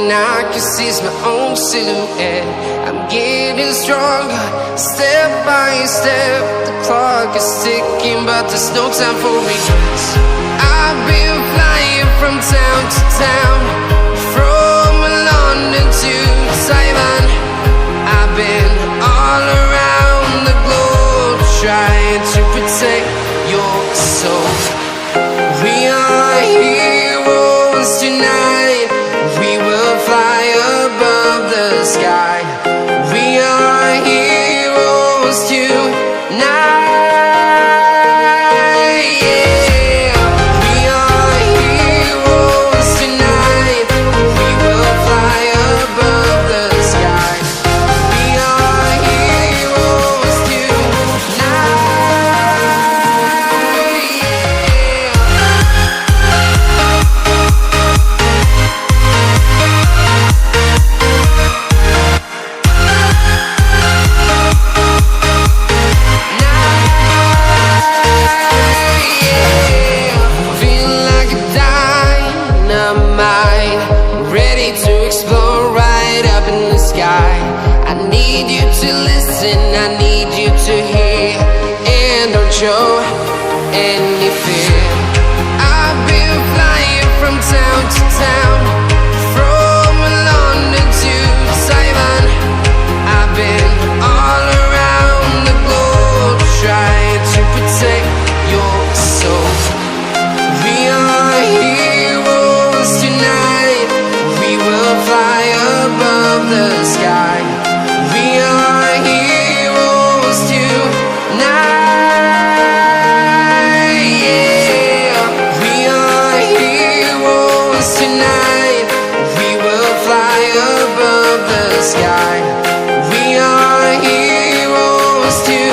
and I can see my own silhouette. I'm getting stronger, step by step. The clock is ticking, but there's no time for regrets. I've been flying from town to town, from London to Taiwan. I've been all around the globe, trying to protect your soul. We are heroes tonight. We will fly above the sky. We are heroes tonight. Yeah. We are heroes tonight. We will fly above the sky. We are heroes tonight. To explore right up in the sky. I need you to listen, I need you to hear, and don't show any fear. I've been flying from town to town, from London to Taiwan. I've been all around the globe, trying to protect your soul. We are heroes tonight. We will fly above the sky. We are heroes tonight. Yeah. We are heroes tonight. We will fly above the sky. We are heroes tonight.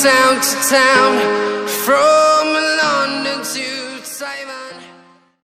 Town to town, from London to